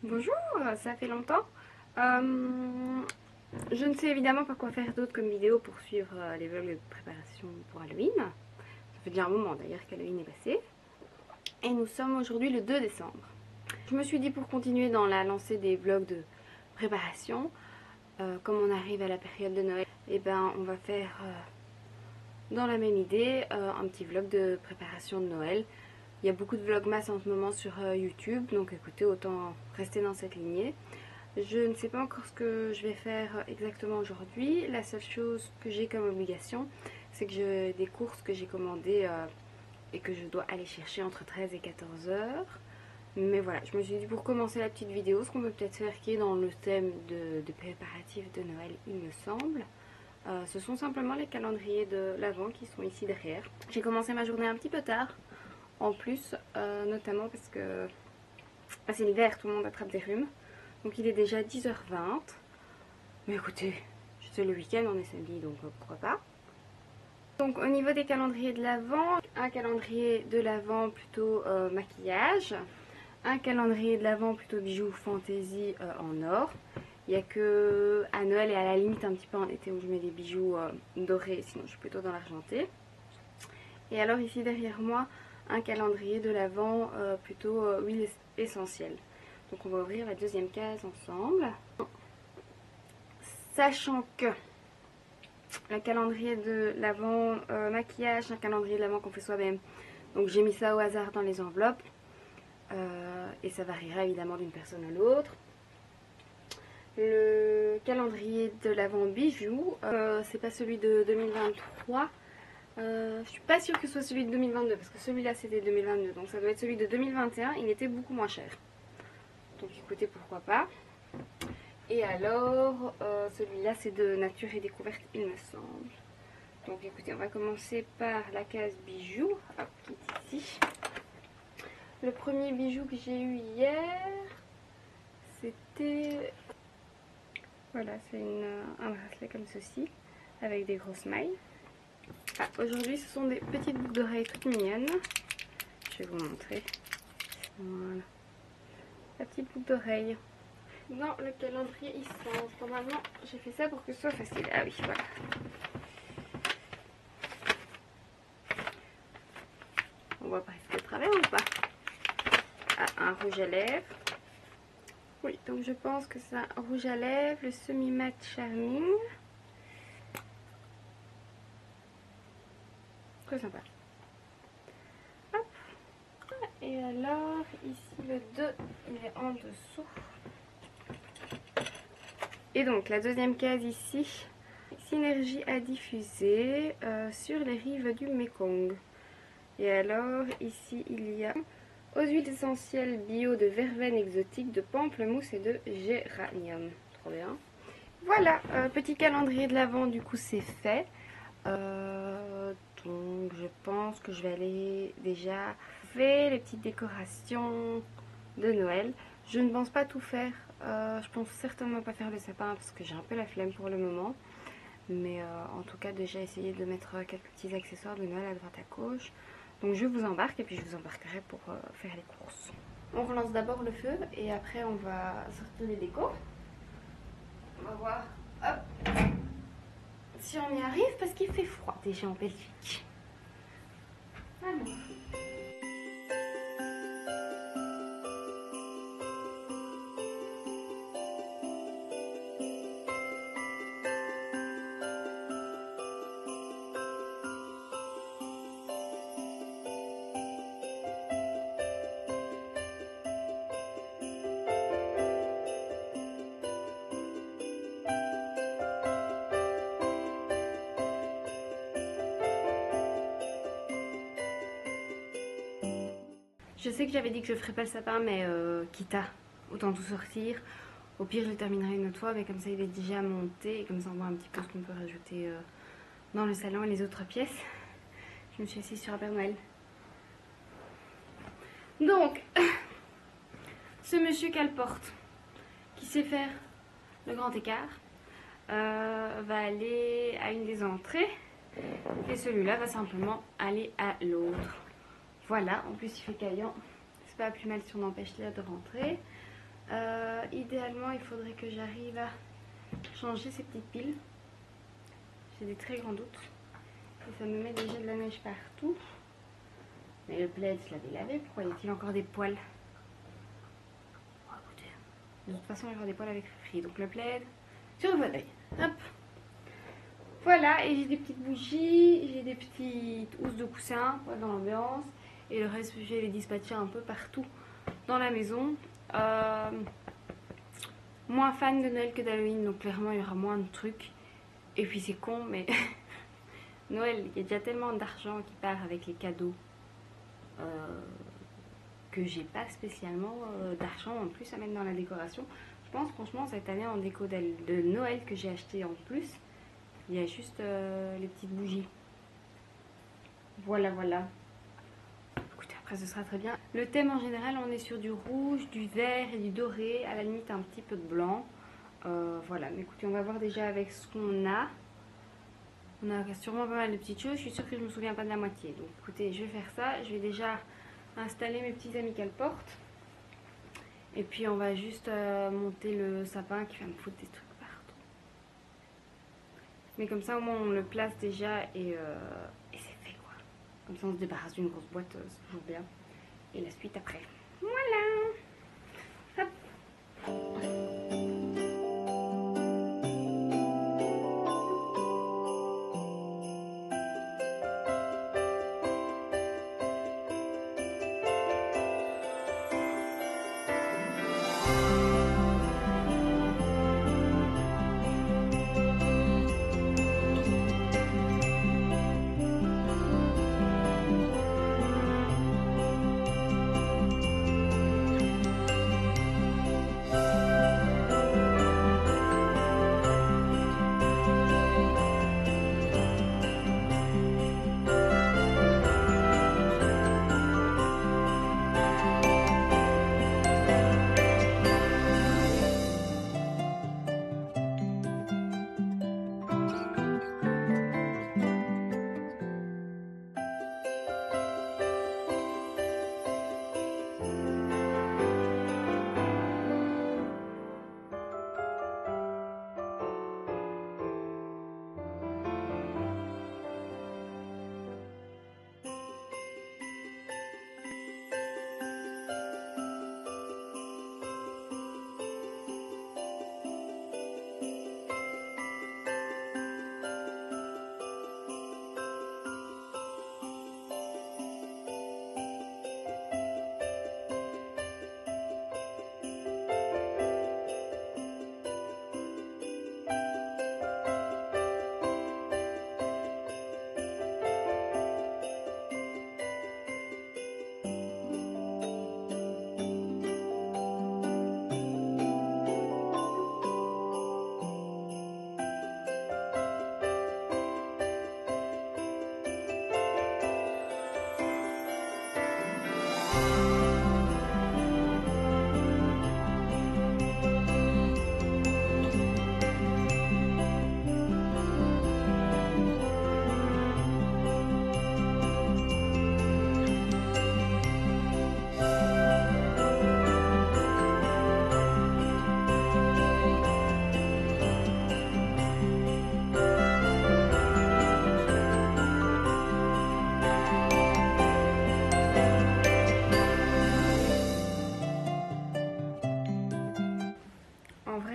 Bonjour, ça fait longtemps. Je ne sais évidemment pas quoi faire d'autre comme vidéo pour suivre les vlogs de préparation pour Halloween. Ça fait déjà un moment d'ailleurs qu'Halloween est passé. Et nous sommes aujourd'hui le 2 décembre. Je me suis dit pour continuer dans la lancée des vlogs de préparation, comme on arrive à la période de Noël, et ben on va faire dans la même idée un petit vlog de préparation de Noël. Il y a beaucoup de vlogmas en ce moment sur YouTube, donc écoutez, autant rester dans cette lignée. Je ne sais pas encore ce que je vais faire exactement aujourd'hui. La seule chose que j'ai comme obligation, c'est que j'ai des courses que j'ai commandées et que je dois aller chercher entre 13 et 14 heures. Mais voilà, je me suis dit pour commencer la petite vidéo, ce qu'on peut peut-être faire qui est dans le thème de préparatifs de Noël, il me semble. Ce sont simplement les calendriers de l'Avent qui sont ici derrière. J'ai commencé ma journée un petit peu tard, en plus, notamment parce que c'est l'hiver, tout le monde attrape des rhumes. Donc il est déjà 10h20. Mais écoutez, c'est le week-end, on est samedi, donc pourquoi pas. Donc au niveau des calendriers de l'Avent, un calendrier de l'Avent plutôt maquillage, un calendrier de l'Avent plutôt bijoux fantaisie en or. Il n'y a que à Noël et à la limite un petit peu en été où je mets des bijoux dorés, sinon je suis plutôt dans l'argenté. Et alors ici derrière moi, un calendrier de l'Avent plutôt huile essentielle. Donc on va ouvrir la deuxième case ensemble. Sachant que le calendrier de l'Avent maquillage, un calendrier de l'Avent qu'on fait soi-même. Donc j'ai mis ça au hasard dans les enveloppes. Et ça variera évidemment d'une personne à l'autre. Le calendrier de l'Avent bijoux, c'est pas celui de 2023. Je suis pas sûre que ce soit celui de 2022 parce que celui-là c'était 2022. Donc ça doit être celui de 2021. Il était beaucoup moins cher. Donc écoutez, pourquoi pas. Et alors, celui-là c'est de Nature et Découverte, il me semble. Donc écoutez, on va commencer par la case bijoux, hop, qui est ici. Le premier bijou que j'ai eu hier, c'était... Voilà, c'est un bracelet comme ceci, avec des grosses mailles. Ah, aujourd'hui, ce sont des petites boucles d'oreilles toutes mignonnes. Je vais vous montrer. Voilà. La petite boucle d'oreille. Dans le calendrier Islande. Normalement, j'ai fait ça pour que ce soit facile. Ah oui, voilà. On voit presque le travers ou pas? Ah, un rouge à lèvres. Oui, donc je pense que c'est un rouge à lèvres, le semi-mat Charming. Très sympa. Hop. Et alors, ici le 2, il est en dessous. Et donc, la deuxième case ici, synergie à diffuser sur les rives du Mekong. Et alors, ici, il y a aux huiles essentielles bio de verveine exotique, de pamplemousse et de géranium. Trop bien. Voilà, petit calendrier de l'Avent, du coup, c'est fait. Donc, je pense que je vais aller déjà faire les petites décorations de Noël. Je ne pense pas tout faire. Je pense certainement pas faire le sapin parce que j'ai un peu la flemme pour le moment. Mais en tout cas, déjà essayer de mettre quelques petits accessoires de Noël à droite à gauche. Donc je vous embarque et puis je vous embarquerai pour faire les courses. On relance d'abord le feu et après on va sortir les décos. On va voir, hop, si on y arrive parce qu'il fait froid déjà en Belgique. Alors. Je sais que j'avais dit que je ferais pas le sapin, mais quitte à, autant tout sortir. Au pire, je le terminerai une autre fois, mais comme ça, il est déjà monté. Et comme ça, on voit un petit peu ce qu'on peut rajouter dans le salon et les autres pièces. Je me suis assise sur un Père Noël. Donc, ce monsieur qu'elle porte, qui sait faire le grand écart, va aller à une des entrées. Et celui-là va simplement aller à l'autre. Voilà, en plus il fait caillant. C'est pas plus mal si on empêche l'air de rentrer. idéalement, il faudrait que j'arrive à changer ces petites piles. J'ai des très grands doutes. Et ça me met déjà de la neige partout. Mais le plaid, je l'avais lavé. Pourquoi y a-t-il encore des poils? Oh, écoutez. De toute façon, il y aura des poils avec Free. Donc le plaid sur le fauteuil. Hop. Voilà, et j'ai des petites bougies, j'ai des petites housses de coussin dans l'ambiance. Et le reste, je vais les dispatcher un peu partout dans la maison. Moins fan de Noël que d'Halloween, donc clairement, il y aura moins de trucs. Et puis c'est con, mais Noël, il y a déjà tellement d'argent qui part avec les cadeaux que j'ai pas spécialement d'argent en plus à mettre dans la décoration. Je pense franchement cette année en déco de Noël que j'ai acheté en plus, il y a juste les petites bougies. Voilà, voilà. Écoutez, après ce sera très bien. Le thème en général, on est sur du rouge, du vert et du doré, à la limite un petit peu de blanc. Voilà, mais écoutez, on va voir déjà avec ce qu'on a. On a sûrement pas mal de petites choses. Je suis sûre que je me souviens pas de la moitié. Donc écoutez, je vais faire ça. Je vais déjà installer mes petits amis qu'elle porte. Et puis on va juste monter le sapin qui va me foutre des trucs partout. Mais comme ça au moins on le place déjà et c'est fait quoi. Comme ça on se débarrasse d'une grosse boîte, c'est toujours bien. Et la suite après. Voilà. Hop.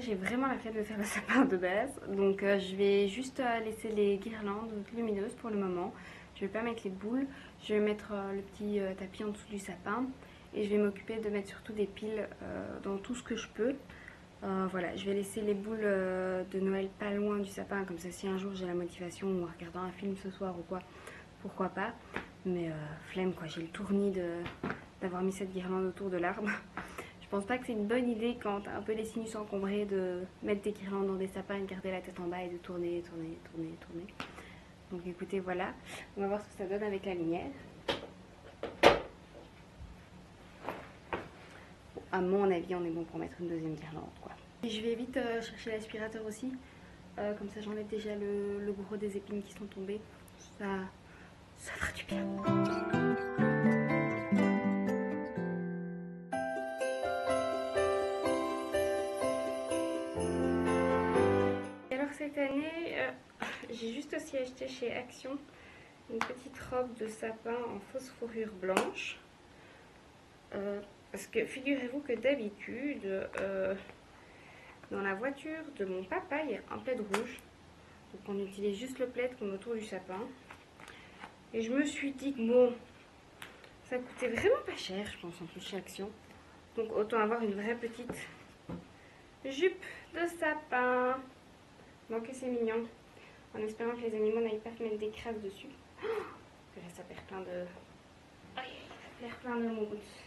J'ai vraiment la flemme de faire le sapin de base, donc je vais juste laisser les guirlandes lumineuses pour le moment. Je vais pas mettre les boules, je vais mettre le petit tapis en dessous du sapin et je vais m'occuper de mettre surtout des piles dans tout ce que je peux. Voilà, je vais laisser les boules de Noël pas loin du sapin, comme ça si un jour j'ai la motivation ou en regardant un film ce soir ou quoi, pourquoi pas. Mais flemme quoi, j'ai le tournis d'avoir mis cette guirlande autour de l'arbre. Je pense pas que c'est une bonne idée quand t'as un peu les sinus encombrés de mettre des guirlandes dans des sapins et de garder la tête en bas et de tourner, tourner, tourner, tourner. Donc écoutez, voilà, on va voir ce que ça donne avec la lumière. Bon, à mon avis, on est bon pour mettre une deuxième guirlande, quoi. Et je vais vite chercher l'aspirateur aussi, comme ça j'enlève déjà le gros des épines qui sont tombées. Ça fera du bien. année, j'ai juste aussi acheté chez Action une petite robe de sapin en fausse fourrure blanche. Parce que figurez-vous que d'habitude, dans la voiture de mon papa, il y a un plaid rouge. Donc on utilise juste le plaid qu'on met autour du sapin. Et je me suis dit que bon, ça coûtait vraiment pas cher, je pense, en plus chez Action. Donc autant avoir une vraie petite jupe de sapin. Donc c'est mignon. En espérant que les animaux n'aillent pas mettre des crasses dessus. Oh, ça perd plein de... Aïe, ça perd plein de mousse.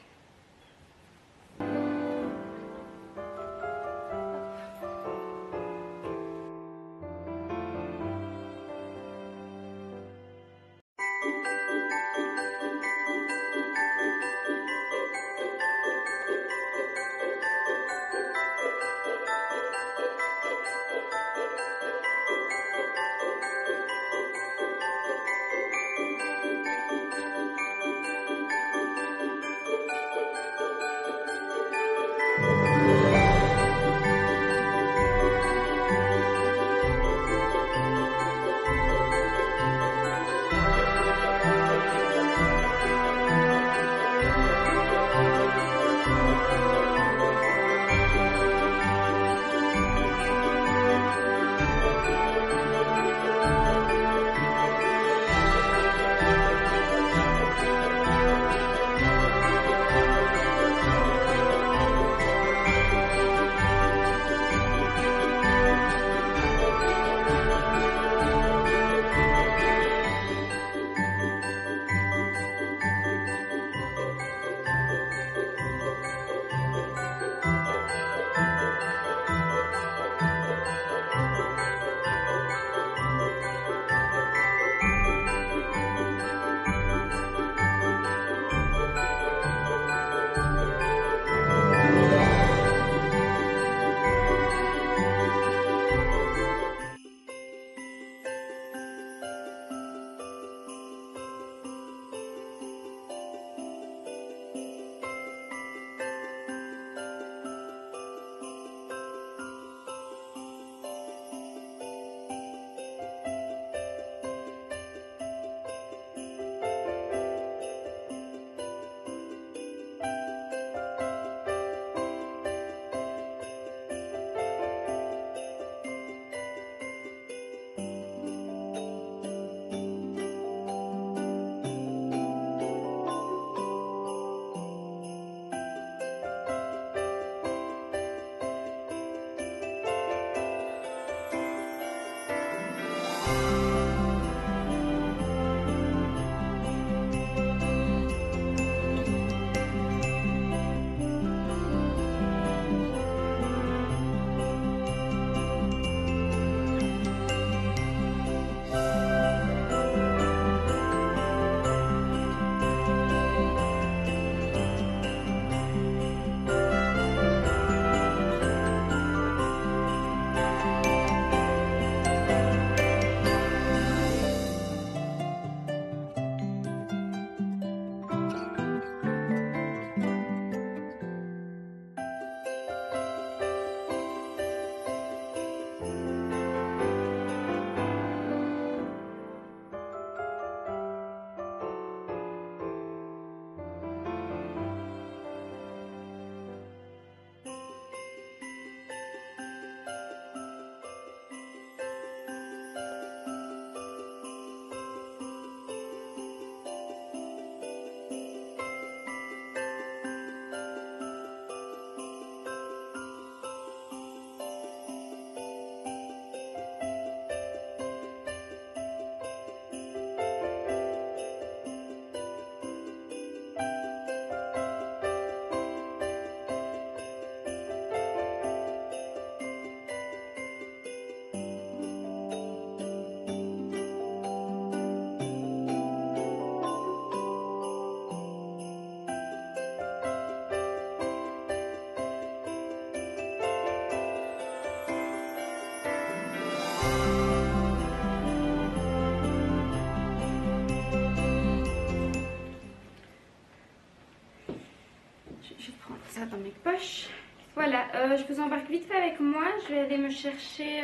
ça dans mes poches. Voilà, je vous embarque vite fait avec moi. Je vais aller me chercher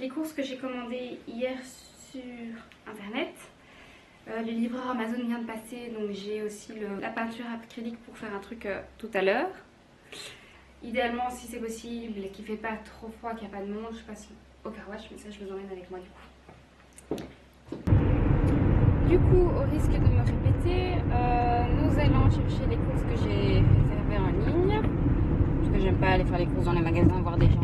les courses que j'ai commandées hier sur internet. Le livreur Amazon vient de passer, donc j'ai aussi la peinture acrylique pour faire un truc tout à l'heure. Idéalement, si c'est possible et qu'il fait pas trop froid, qu'il n'y a pas de monde, je passe au car wash, mais ça je vous emmène avec moi du coup. Du coup, au risque de me répéter, nous allons chercher les courses que j'ai réservées en ligne. Parce que j'aime pas aller faire les courses dans les magasins, voir des gens.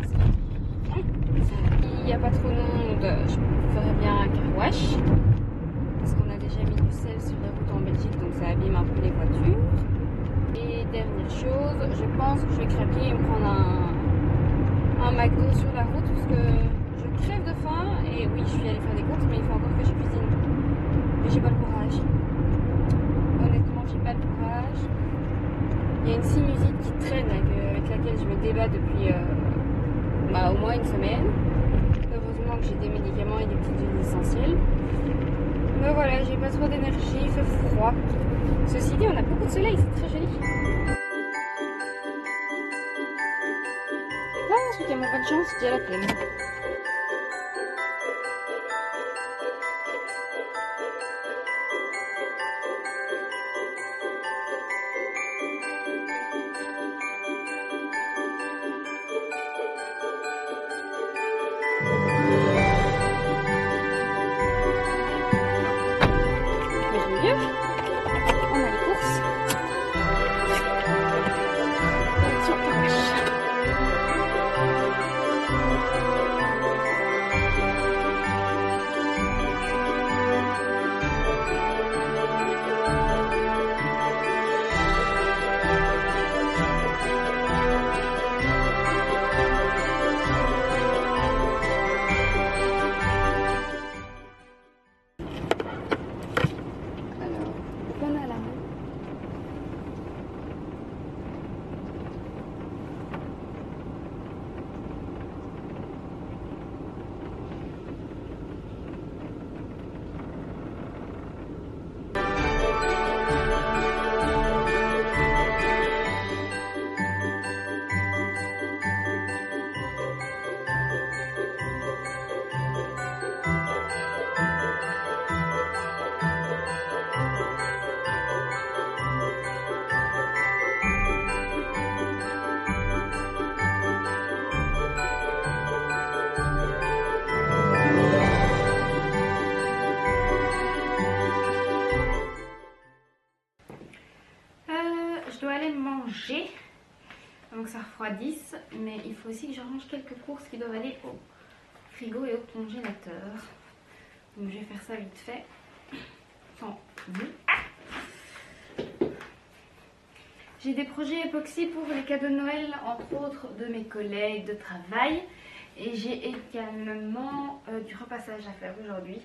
Il n'y a pas trop de monde, je ferais bien un car wash. Parce qu'on a déjà mis du sel sur la route en Belgique, donc ça abîme un peu les voitures. Et dernière chose, je pense que je vais craquer et me prendre un McDo sur la route parce que je crève de faim. Et oui, je suis allée faire des courses, mais il faut encore que je cuisine. Mais j'ai pas le courage. Honnêtement, j'ai pas le courage. Il y a une sinusite qui traîne avec laquelle je me débat depuis au moins une semaine. Heureusement que j'ai des médicaments et des petites huiles essentielles. Mais voilà, j'ai pas trop d'énergie, il fait froid. Ceci dit, on a beaucoup de soleil, c'est très joli. Ah, celui qui a pas de chance, j'ai la flemme. On a les courses. Direction car wash. Alors, on a la main. Je dois aller manger, donc ça refroidisse, mais il faut aussi que je range quelques courses qui doivent aller au frigo et au congélateur. Donc je vais faire ça vite fait, sans vous. J'ai des projets époxy pour les cadeaux de Noël, entre autres de mes collègues de travail. Et j'ai également du repassage à faire aujourd'hui.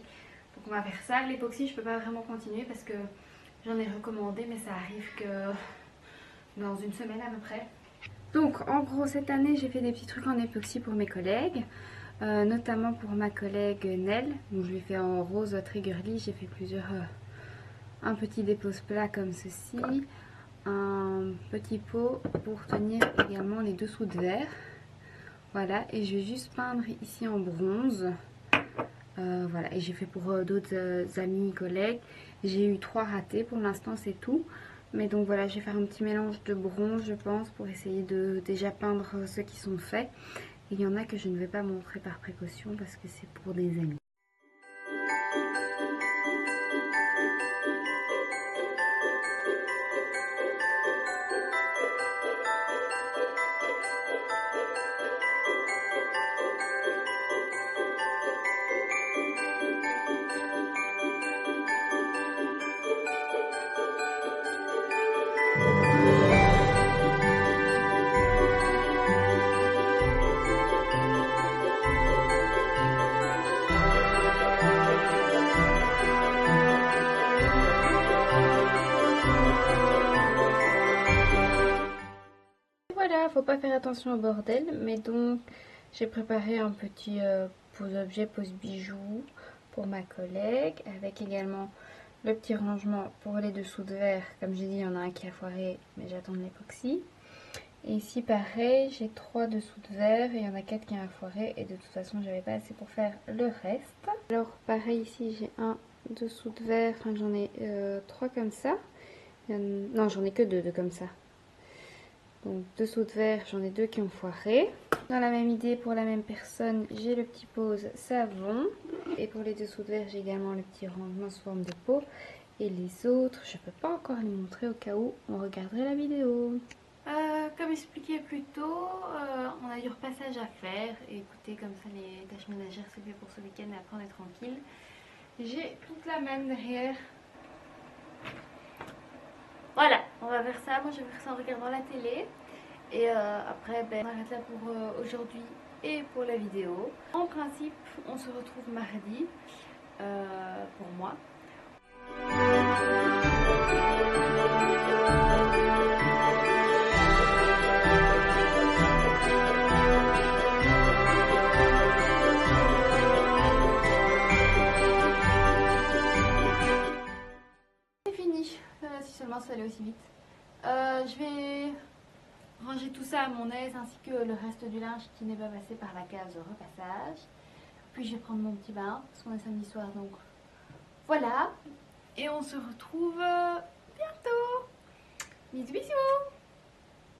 Donc on va faire ça. L'époxy, je peux pas vraiment continuer parce que j'en ai recommandé, mais ça arrive que dans une semaine à peu près. Donc en gros cette année j'ai fait des petits trucs en époxy pour mes collègues, notamment pour ma collègue Nell. Donc je l'ai fait en rose très girly. J'ai fait un petit dépose plat comme ceci, un petit pot pour tenir également les dessous de verre. Voilà, et je vais juste peindre ici en bronze. Voilà, et j'ai fait pour d'autres amis, collègues. J'ai eu 3 ratés, pour l'instant c'est tout. Mais donc voilà, je vais faire un petit mélange de bronze, je pense, pour essayer de déjà peindre ceux qui sont faits. Et il y en a que je ne vais pas montrer par précaution parce que c'est pour des amis. Voilà, faut pas faire attention au bordel, mais donc j'ai préparé un petit pose-objet, pose-bijoux pour ma collègue, avec également le petit rangement pour les dessous de verre. Comme j'ai dit, il y en a un qui a foiré, mais j'attends de l'époxy. Et ici pareil, j'ai 3 dessous de verre et il y en a 4 qui ont foiré et de toute façon j'avais pas assez pour faire le reste. Alors pareil ici j'ai un dessous de verre, enfin, j'en ai 3 comme ça. Non, j'en ai que 2 comme ça. Donc dessous de verre, j'en ai 2 qui ont foiré. Dans la même idée, pour la même personne, j'ai le petit pose savon. Et pour les dessous de verre, j'ai également le petit rangement sous forme de pot. Et les autres, je ne peux pas encore les montrer au cas où on regarderait la vidéo. Comme expliqué plus tôt, on a du repassage à faire. Et écoutez, comme ça les tâches ménagères c'est fait pour ce week-end et après on est tranquille. J'ai toute la manne derrière. Voilà, on va faire ça. Moi je vais faire ça en regardant la télé. Et après, on arrête là pour aujourd'hui et pour la vidéo. En principe, on se retrouve mardi pour moi. C'est fini, si seulement ça allait aussi vite. Je vais ranger tout ça à mon aise ainsi que le reste du linge qui n'est pas passé par la case repassage. Puis je vais prendre mon petit bain parce qu'on est samedi soir, donc voilà. Et on se retrouve bientôt. Bisous bisous.